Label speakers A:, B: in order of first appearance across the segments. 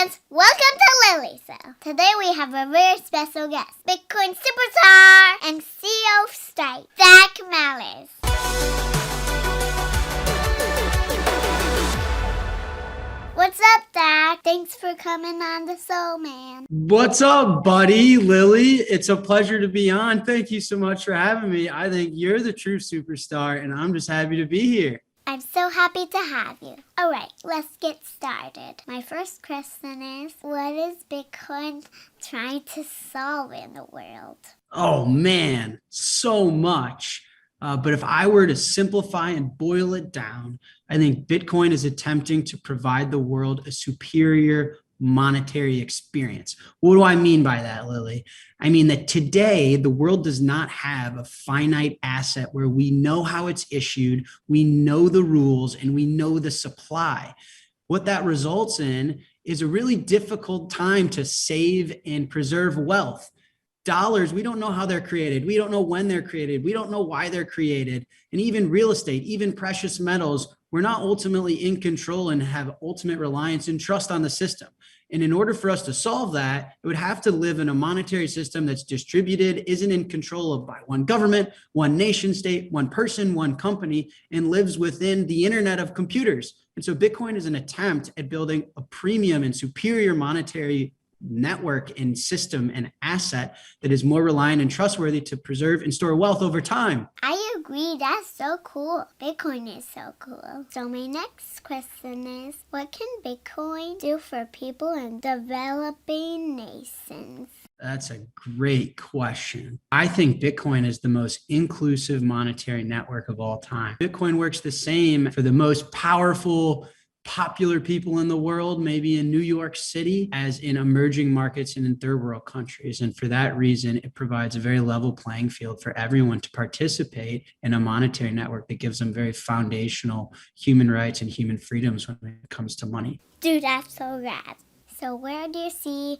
A: friends, welcome to Lily Show. Today we have a very special guest, Bitcoin superstar and CEO of Strike, Zach Malice. What's up, Zach? Thanks for coming on the show, man.
B: What's up, buddy? Lily, it's a pleasure to be on. Thank you so much for having me. I think you're the true superstar, and I'm just happy to be here.
A: I'm so happy to have you. All right, let's get started. My first question is, what is Bitcoin trying to solve in the world?
B: Oh, man, so much. But if I were to simplify and boil it down, I think Bitcoin is attempting to provide the world a superior monetary experience. What do I mean by that, Lily? I mean that today, the world does not have a finite asset where we know how it's issued, we know the rules, and we know the supply. What that results in is a really difficult time to save and preserve wealth. Dollars, we don't know how they're created. We don't know when they're created. We don't know why they're created. And even real estate, even precious metals, we're not ultimately in control and have ultimate reliance and trust on the system. And in order for us to solve that, it would have to live in a monetary system that's distributed, isn't in control of by one government, one nation state, one person, one company, and lives within the internet of computers. And so Bitcoin is an attempt at building a premium and superior monetary network and system and asset that is more reliant and trustworthy to preserve and store wealth over time.
A: I agree. That's so cool. Bitcoin is so cool. So my next question is, what can Bitcoin do for people in developing nations?
B: That's a great question. I think Bitcoin is the most inclusive monetary network of all time. Bitcoin works the same for the most powerful, popular people in the world, maybe in New York City, as in emerging markets and in third world countries. And for that reason, it provides a very level playing field for everyone to participate in a monetary network that gives them very foundational human rights and human freedoms when it comes to money.
A: Dude, that's so rad. So where do you see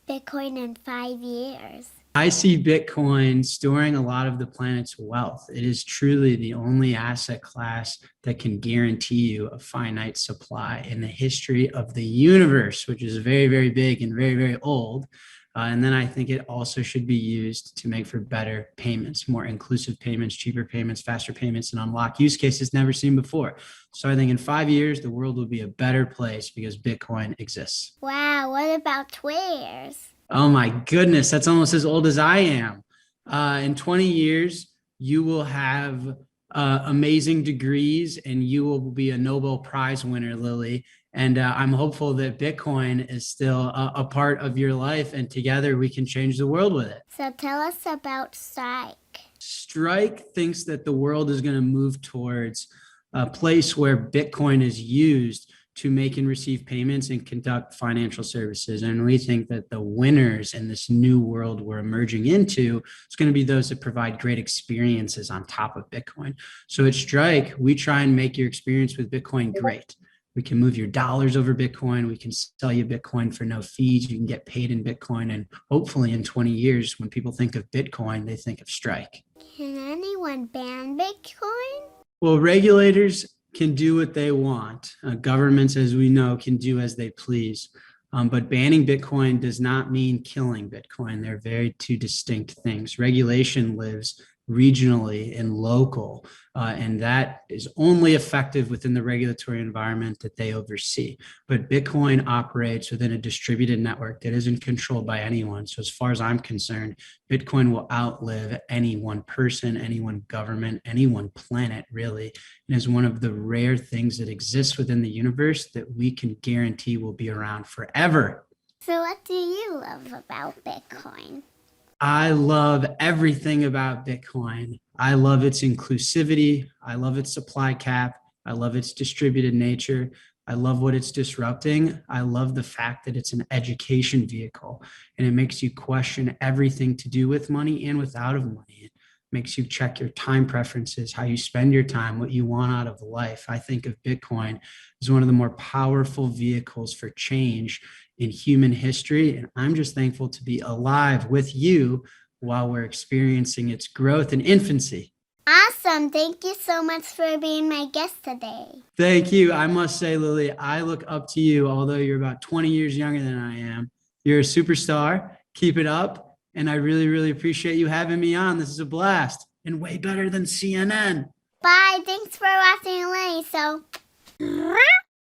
A: Bitcoin in 5 years?
B: I see Bitcoin storing a lot of the planet's wealth. It is truly the only asset class that can guarantee you a finite supply in the history of the universe, which is very, very big and very, very old. And then I think it also should be used to make for better payments, more inclusive payments, cheaper payments, faster payments, and unlock use cases never seen before. So I think in 5 years, the world will be a better place because Bitcoin exists.
A: Wow, what about 2 years?
B: Oh my goodness, that's almost as old as I am. In 20 years, you will have amazing degrees and you will be a Nobel Prize winner, Lily. And I'm hopeful that Bitcoin is still a part of your life and together we can change the world with it.
A: So tell us about Strike.
B: Strike thinks that the world is going to move towards a place where Bitcoin is used to make and receive payments and conduct financial services. And we think that the winners in this new world we're emerging into is going to be those that provide great experiences on top of Bitcoin. So at Strike, we try and make your experience with Bitcoin great. We can move your dollars over Bitcoin. We can sell you Bitcoin for no fees. You can get paid in Bitcoin. And hopefully in 20 years, when people think of Bitcoin, they think of Strike.
A: Can anyone ban Bitcoin?
B: Well, regulators can do what they want. Governments, as we know, can do as they please. But banning Bitcoin does not mean killing Bitcoin. They're very two distinct things. Regulation lives regionally and local, and that is only effective within the regulatory environment that they oversee. But Bitcoin operates within a distributed network that isn't controlled by anyone. So as far as I'm concerned, Bitcoin will outlive any one person, any one government, any one planet, really, and is one of the rare things that exists within the universe that we can guarantee will be around forever.
A: So what do you love about Bitcoin?
B: I love everything about Bitcoin. I love its inclusivity. I love its supply cap. I love its distributed nature. I love what it's disrupting. I love the fact that it's an education vehicle and it makes you question everything to do with money and without of money. It makes you check your time preferences, how you spend your time, what you want out of life. I think of Bitcoin as one of the more powerful vehicles for change in human history. And I'm just thankful to be alive with you while we're experiencing its growth and infancy.
A: Awesome. Thank you so much for being my guest today.
B: Thank you. I must say, Lily, I look up to you, although you're about 20 years younger than I am. You're a superstar. Keep it up. And I really, really appreciate you having me on. This is a blast and way better than CNN.
A: Bye. Thanks for watching, Lenny. So.